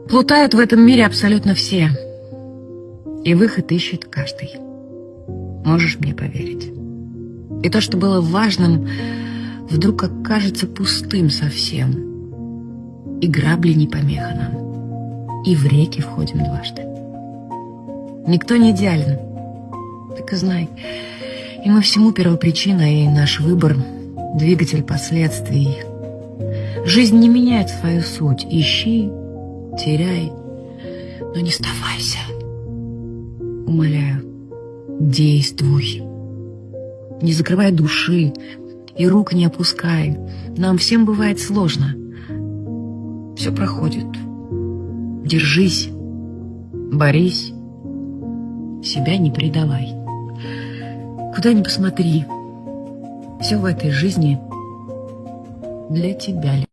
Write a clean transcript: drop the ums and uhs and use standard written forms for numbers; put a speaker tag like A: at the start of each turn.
A: Плутают в этом мире абсолютно все. И выход ищет каждый. Можешь мне поверить. И то, что было важным, вдруг окажется пустым совсем. И грабли не помеха нам. И в реки входим дважды. Никто не идеален. Так и знай. И мы всему первопричина, и наш выбор — двигатель последствий. Жизнь не меняет свою суть. Ищи, теряй, но не сдавайся. Умоляю, действуй. Не закрывай души и рук не опускай. Нам всем бывает сложно. Все проходит. Держись, борись, себя не предавай. Куда ни посмотри, все в этой жизни для тебя.